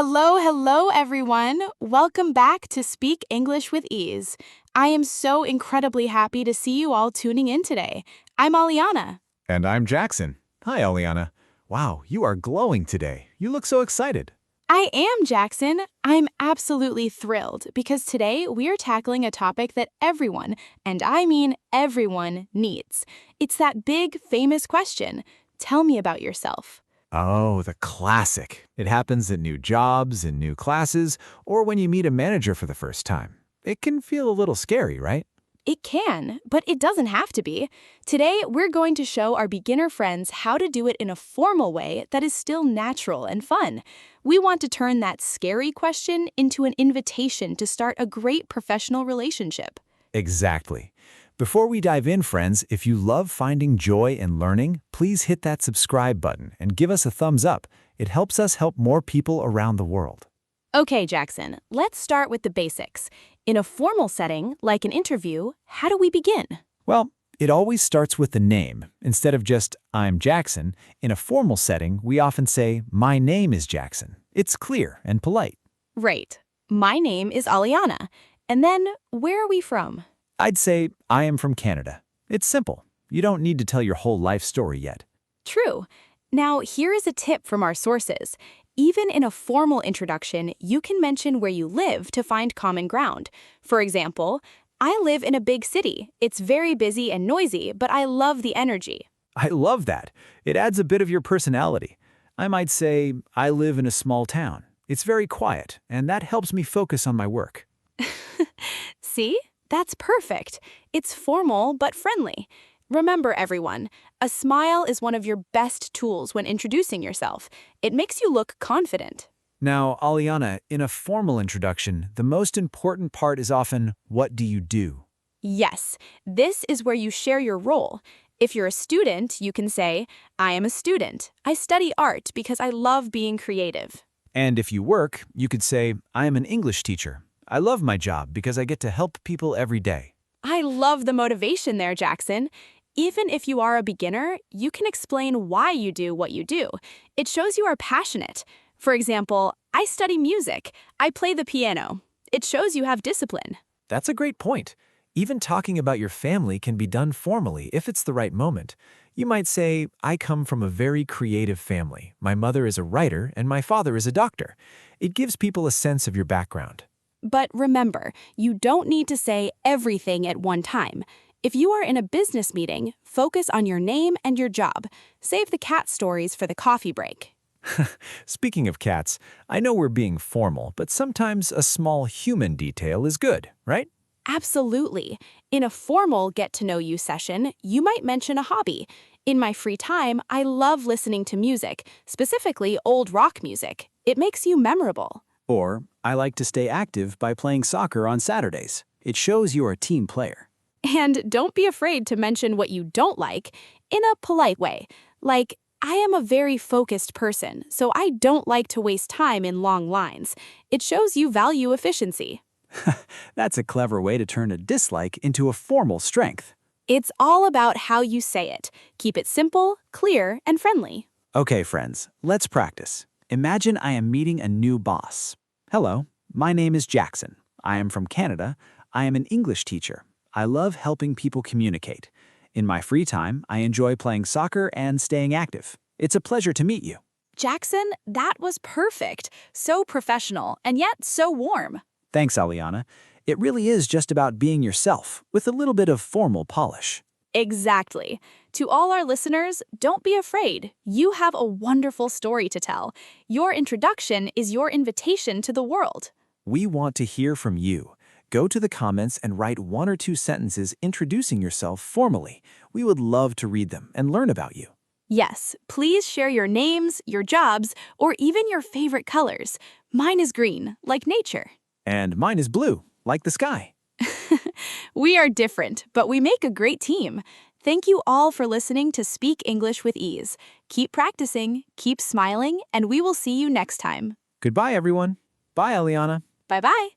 Hello, hello, everyone. Welcome back to Speak English with Ease. I am so incredibly happy to see you all tuning in today. I'm Aliana. And I'm Jackson. Hi, Aliana. Wow, you are glowing today. You look so excited. I am Jackson. I'm absolutely thrilled because today we are tackling a topic that everyone, and I mean everyone, needs. It's that big, famous question. Tell me about yourself. Oh, the classic. It happens at new jobs, in new classes, or when you meet a manager for the first time. It can feel a little scary, right? It can, but it doesn't have to be. Today, we're going to show our beginner friends how to do it in a formal way that is still natural and fun. We want to turn that scary question into an invitation to start a great professional relationship. Exactly. Before we dive in, friends, if you love finding joy in learning, please hit that subscribe button and give us a thumbs up. It helps us help more people around the world. Okay, Jackson, let's start with the basics. In a formal setting, like an interview, how do we begin? Well, it always starts with the name. Instead of just, I'm Jackson, in a formal setting, we often say, my name is Jackson. It's clear and polite. Right. My name is Aliana. And then, where are we from? I'd say, I am from Canada. It's simple. You don't need to tell your whole life story yet. True. Now, here is a tip from our sources. Even in a formal introduction, you can mention where you live to find common ground. For example, I live in a big city. It's very busy and noisy, but I love the energy. I love that. It adds a bit of your personality. I might say, I live in a small town. It's very quiet, and that helps me focus on my work. See? That's perfect. It's formal but friendly. Remember, everyone, a smile is one of your best tools when introducing yourself. It makes you look confident. Now, Aliana, in a formal introduction, the most important part is often, what do you do? Yes, this is where you share your role. If you're a student, you can say, I am a student. I study art because I love being creative. And if you work, you could say, I am an English teacher. I love my job because I get to help people every day. I love the motivation there, Jackson. Even if you are a beginner, you can explain why you do what you do. It shows you are passionate. For example, I study music. I play the piano. It shows you have discipline. That's a great point. Even talking about your family can be done formally if it's the right moment. You might say, I come from a very creative family. My mother is a writer and my father is a doctor. It gives people a sense of your background. But remember, you don't need to say everything at one time. If you are in a business meeting, focus on your name and your job. Save the cat stories for the coffee break. Speaking of cats, I know we're being formal, but sometimes a small human detail is good, right? Absolutely. In a formal get-to-know-you session, you might mention a hobby. In my free time, I love listening to music, specifically old rock music. It makes you memorable. Or, I like to stay active by playing soccer on Saturdays. It shows you're a team player. And don't be afraid to mention what you don't like in a polite way. Like, I am a very focused person, so I don't like to waste time in long lines. It shows you value efficiency. That's a clever way to turn a dislike into a formal strength. It's all about how you say it. Keep it simple, clear, and friendly. Okay, friends, let's practice. Imagine I am meeting a new boss. Hello, my name is Jackson. I am from Canada. I am an English teacher. I love helping people communicate. In my free time, I enjoy playing soccer and staying active. It's a pleasure to meet you. Jackson, that was perfect. So professional, and yet so warm. Thanks, Aliana. It really is just about being yourself, with a little bit of formal polish. Exactly. To all our listeners, don't be afraid. You have a wonderful story to tell. Your introduction is your invitation to the world. We want to hear from you. Go to the comments and write 1 or 2 sentences introducing yourself formally. We would love to read them and learn about you. Yes, please share your names, your jobs, or even your favorite colors. Mine is green, like nature. And mine is blue, like the sky. We are different, but we make a great team. Thank you all for listening to Speak English with Ease. Keep practicing, keep smiling, and we will see you next time. Goodbye, everyone. Bye, Aliana. Bye-bye.